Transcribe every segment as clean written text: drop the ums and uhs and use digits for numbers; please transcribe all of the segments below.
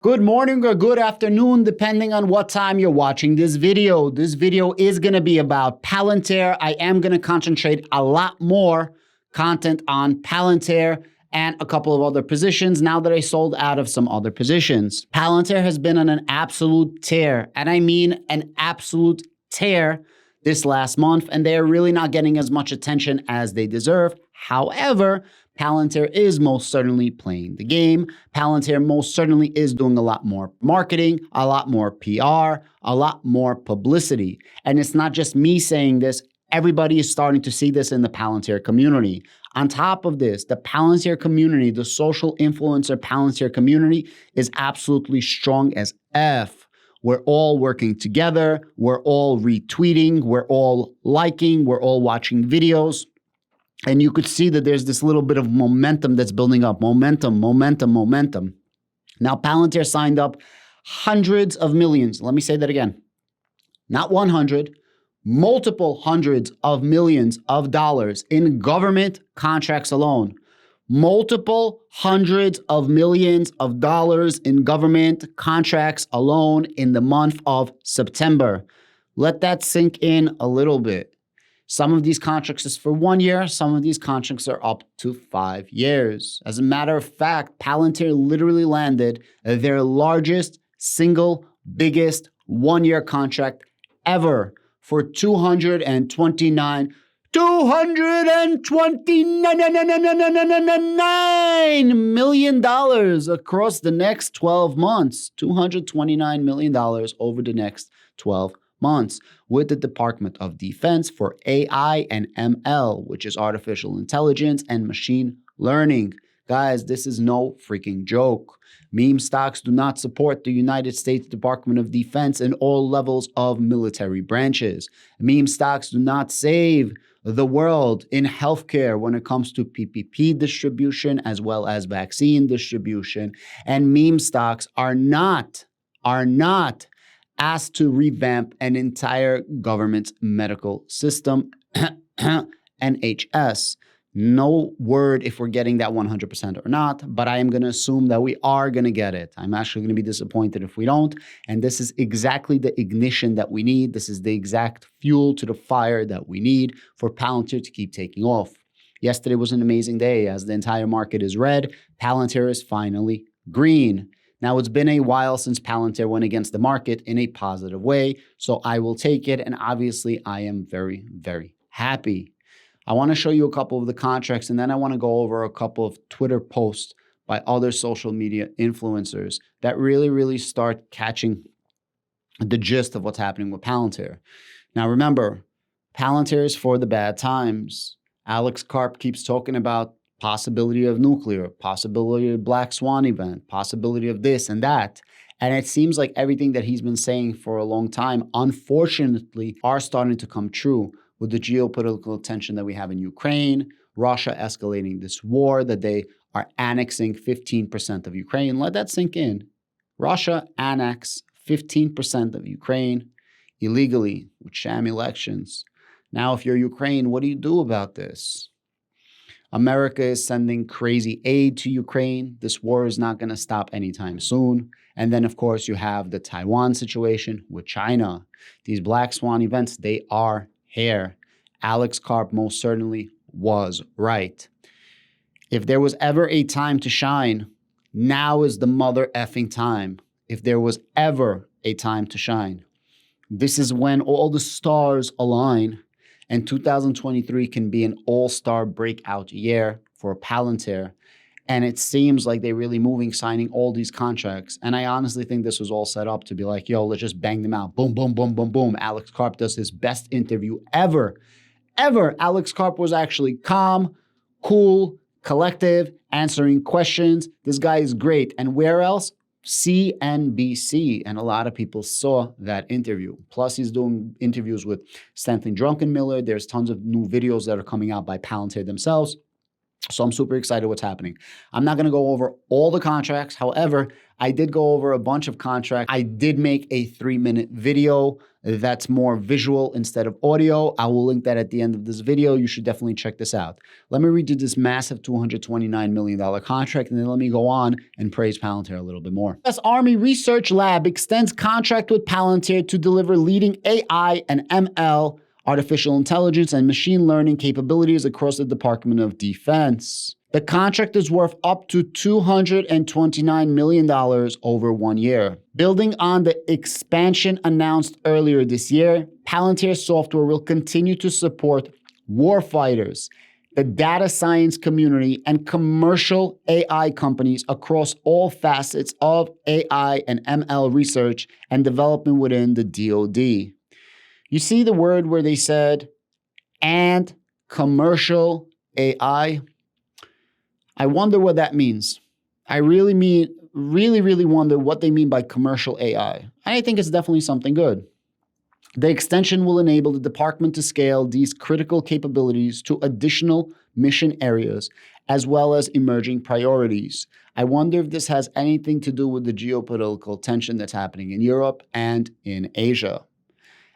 Good morning or good afternoon, depending on what time you're watching this video. This video is going to be about Palantir. I am going to concentrate a lot more content on Palantir and a couple of other positions now that I sold out of some other positions. Palantir has been on an absolute tear, and I mean an absolute tear this last month, and they're really not getting as much attention as they deserve. However, Palantir is most certainly playing the game. Palantir most certainly is doing a lot more marketing, a lot more PR, a lot more publicity. And it's not just me saying this. Everybody is starting to see this in the Palantir community. On top of this, the Palantir community, the social influencer Palantir community is absolutely strong as F. We're all working together. We're all retweeting. We're all liking. We're all watching videos. And you could see that there's this little bit of momentum that's building up. Momentum. Now, Palantir signed up hundreds of millions. Let me say that again. Not 100, multiple hundreds of millions of dollars in government contracts alone. Multiple hundreds of millions of dollars in government contracts alone in the month of September. Let that sink in a little bit. Some of these contracts is for 1 year. Some of these contracts are up to 5 years. As a matter of fact, Palantir literally landed their largest single biggest 1-year contract ever for $229 million across the next 12 months. $229 million over the next 12 months with the Department of Defense for AI and ML, which is artificial intelligence and machine learning. Guys, this is no freaking joke. Meme stocks do not support the United States Department of Defense in all levels of military branches. Meme stocks do not save the world in healthcare when it comes to PPP distribution as well as vaccine distribution. And meme stocks are not asked to revamp an entire government's medical system, NHS. No word if we're getting that 100% or not, but I am going to assume that we are going to get it. I'm actually going to be disappointed if we don't. And this is exactly the ignition that we need. This is the exact fuel to the fire that we need for Palantir to keep taking off. Yesterday was an amazing day. As the entire market is red, Palantir is finally green. Now, it's been a while since Palantir went against the market in a positive way, so I will take it. And obviously, I am very, very happy. I want to show you a couple of the contracts, and then I want to go over a couple of Twitter posts by other social media influencers that really start catching the gist of what's happening with Palantir. Now, remember, Palantir is for the bad times. Alex Karp keeps talking about possibility of nuclear, possibility of black swan event, possibility of this and that. And it seems like everything that he's been saying for a long time, unfortunately, are starting to come true with the geopolitical tension that we have in Ukraine, Russia escalating this war, that they are annexing 15% of Ukraine. Let that sink in. Russia annexed 15% of Ukraine illegally with sham elections. Now, if you're Ukraine, what do you do about this? America is sending crazy aid to Ukraine. This war is not going to stop anytime soon. And then, of course, you have the Taiwan situation with China. These black swan events, they are here. Alex Karp most certainly was right. If there was ever a time to shine, now is the mother effing time. If there was ever a time to shine, this is when all the stars align. And 2023 can be an all-star breakout year for Palantir. And it seems like they're really moving, signing all these contracts. And I honestly think this was all set up to be like, yo, let's just bang them out. Boom, boom, boom, boom, boom. Alex Karp does his best interview ever. Alex Karp was actually calm, cool, collective, answering questions. This guy is great. And where else? CNBC, and a lot of people saw that interview. Plus, he's doing interviews with Stanley Druckenmiller. There's tons of new videos that are coming out by Palantir themselves. So I'm super excited what's happening. I'm not going to go over all the contracts. However, I did go over a bunch of contracts. I did make a 3-minute video that's more visual instead of audio. I will link that at the end of this video. You should definitely check this out. Let me read you this massive $229 million contract, and then let me go on and praise Palantir a little bit more. U.S. Army Research Lab extends contract with Palantir to deliver leading AI and ML, artificial intelligence, and machine learning capabilities across the Department of Defense. The contract is worth up to $229 million over 1 year. Building on the expansion announced earlier this year, Palantir software will continue to support warfighters, the data science community, and commercial AI companies across all facets of AI and ML research and development within the DoD. You see the word where they said, and commercial AI? I wonder what that means. I really wonder what they mean by commercial AI. I think it's definitely something good. The extension will enable the department to scale these critical capabilities to additional mission areas, as well as emerging priorities. I wonder if this has anything to do with the geopolitical tension that's happening in Europe and in Asia.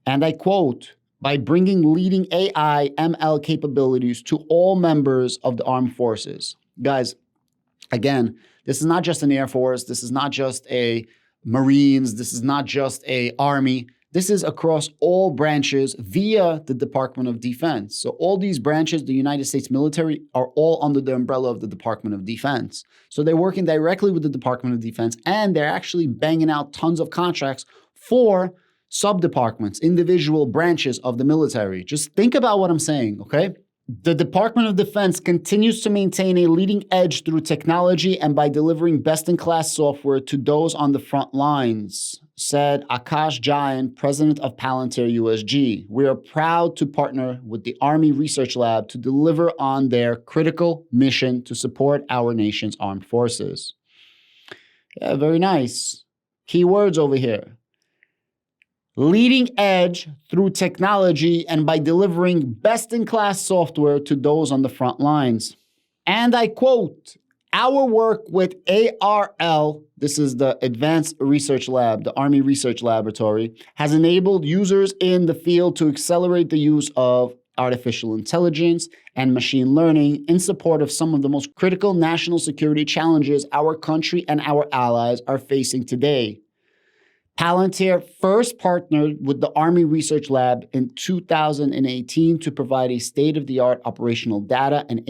And I quote, by bringing leading AI, ML capabilities to all members of the armed forces. Guys, again, this is not just an Air Force. This is not just a Marines. This is not just a Army. This is across all branches via the Department of Defense. So all these branches, the United States military, are all under the umbrella of the Department of Defense. So they're working directly with the Department of Defense, and they're actually banging out tons of contracts for sub-departments, individual branches of the military. Just think about what I'm saying, okay? The Department of Defense continues to maintain a leading edge through technology and by delivering best-in-class software to those on the front lines, said Akash Jain, president of Palantir USG. We are proud to partner with the Army Research Lab to deliver on their critical mission to support our nation's armed forces. Yeah, very nice. Keywords over here. Leading edge through technology and by delivering best-in-class software to those on the front lines. And I quote, our work with ARL, this is the Advanced Research Lab, the Army Research Laboratory, has enabled users in the field to accelerate the use of artificial intelligence and machine learning in support of some of the most critical national security challenges our country and our allies are facing today. Palantir first partnered with the Army Research Lab in 2018 to provide a state-of-the-art operational data and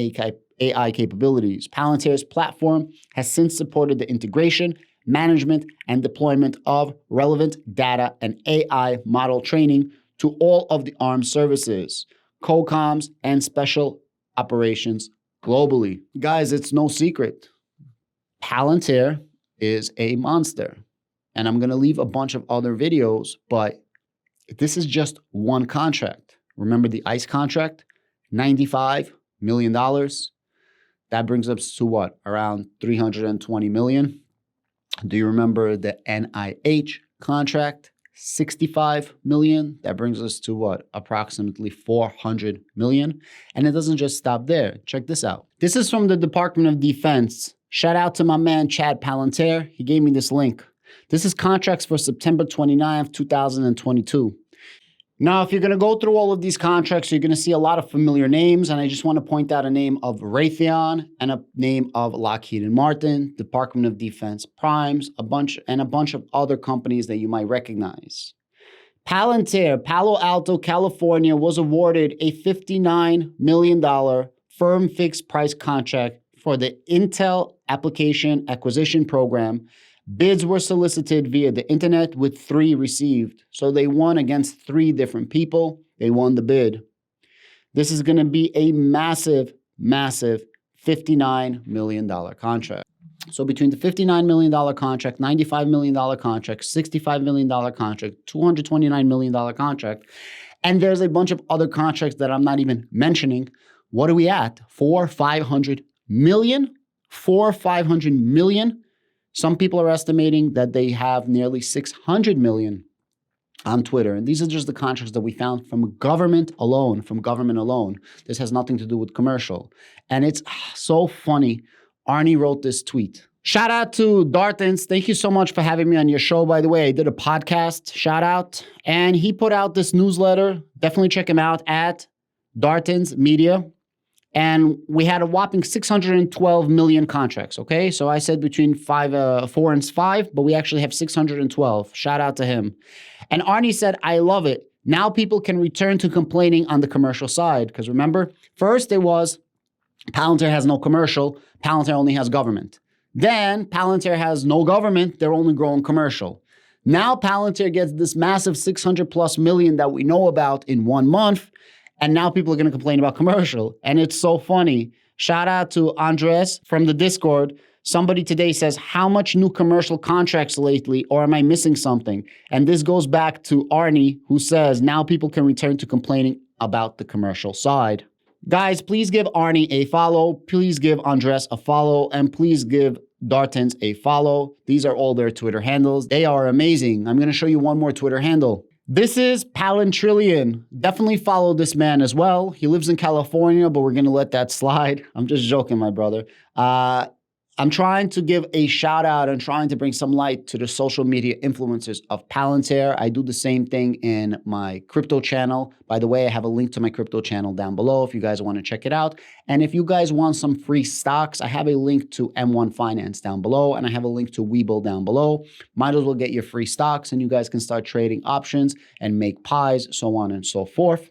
AI capabilities. Palantir's platform has since supported the integration, management, and deployment of relevant data and AI model training to all of the armed services, COCOMs, and special operations globally. Guys, it's no secret. Palantir is a monster. And I'm going to leave a bunch of other videos, but this is just one contract. Remember the ICE contract? $95 million. That brings us to what? Around $320 million. Do you remember the NIH contract? $65 million. That brings us to what? Approximately $400 million. And it doesn't just stop there. Check this out. This is from the Department of Defense. Shout out to my man, Chad Palantir. He gave me this link. This is contracts for September 29th, 2022. Now, if you're going to go through all of these contracts, you're going to see a lot of familiar names, and I just want to point out a name of Raytheon and a name of Lockheed & Martin, Department of Defense primes, a bunch of other companies that you might recognize. Palantir, Palo Alto, California, was awarded a $59 million firm fixed price contract for the Intel Application Acquisition Program. Bids were solicited via the internet with 3 received. So they won against 3 different people. They won the bid. This is going to be a massive, massive $59 million contract. So between the $59 million contract, $95 million contract, $65 million contract, $229 million contract, and there's a bunch of other contracts that I'm not even mentioning. What are we at? $500 million? $500 million? Some people are estimating that they have nearly 600 million on Twitter. And these are just the contracts that we found from government alone, This has nothing to do with commercial. And it's so funny. Arnie wrote this tweet. Shout out to Dartins. Thank you so much for having me on your show. By the way, I did a podcast shout out, and he put out this newsletter. Definitely check him out at Dartins Media. And we had a whopping 612 million contracts, okay? So I said between 4 and 5, but we actually have 612. Shout out to him. And Arnie said, I love it. Now people can return to complaining on the commercial side. Because remember, first it was Palantir has no commercial, Palantir only has government. Then Palantir has no government, they're only growing commercial. Now Palantir gets this massive 600 plus million that we know about in 1 month, and now people are going to complain about commercial. And it's so funny. Shout out to Andres from the Discord. Somebody today says, how much new commercial contracts lately, or am I missing something? And this goes back to Arnie, who says now people can return to complaining about the commercial side. Guys, please give Arnie a follow. Please give Andres a follow. And please give Dartins a follow. These are all their Twitter handles. They are amazing. I'm going to show you one more Twitter handle. This is Palantrillion. Definitely follow this man as well. He lives in California, but we're going to let that slide. I'm just joking, my brother. I'm trying to give a shout out and trying to bring some light to the social media influencers of Palantir. I do the same thing in my crypto channel. By the way, I have a link to my crypto channel down below if you guys want to check it out. And if you guys want some free stocks, I have a link to M1 Finance down below, and I have a link to Webull down below. Might as well get your free stocks, and you guys can start trading options and make pies, so on and so forth.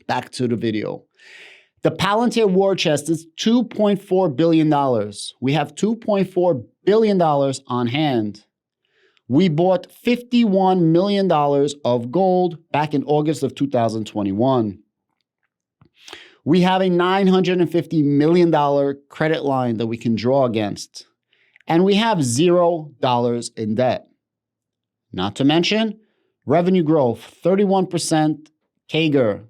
Back to the video. The Palantir war chest is $2.4 billion. We have $2.4 billion on hand. We bought $51 million of gold back in August of 2021. We have a $950 million credit line that we can draw against. And we have $0 in debt. Not to mention revenue growth, 31% CAGR.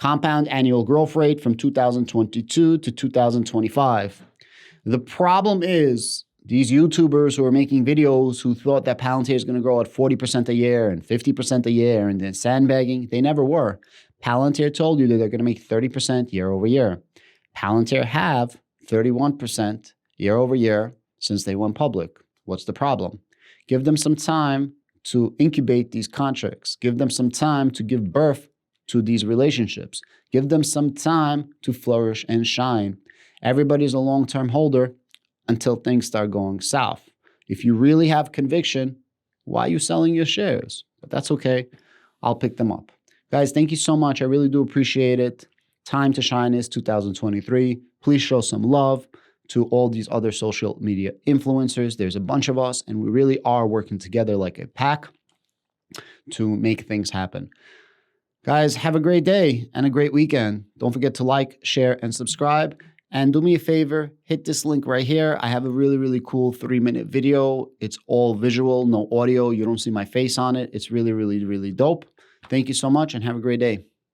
Compound annual growth rate from 2022 to 2025. The problem is these YouTubers who are making videos who thought that Palantir is going to grow at 40% a year and 50% a year and then sandbagging, they never were. Palantir told you that they're going to make 30% year over year. Palantir have 31% year over year since they went public. What's the problem? Give them some time to incubate these contracts. Give them some time to give birth to these relationships. Give them some time to flourish and shine. Everybody's a long-term holder until things start going south. If you really have conviction, why are you selling your shares? But that's okay. I'll pick them up. Guys, thank you so much. I really do appreciate it. Time to shine is 2023. Please show some love to all these other social media influencers. There's a bunch of us, and we really are working together like a pack to make things happen. Guys, have a great day and a great weekend. Don't forget to like, share, and subscribe. And do me a favor, hit this link right here. I have a really, really cool 3-minute video. It's all visual, no audio. You don't see my face on it. It's really, really, really dope. Thank you so much and have a great day.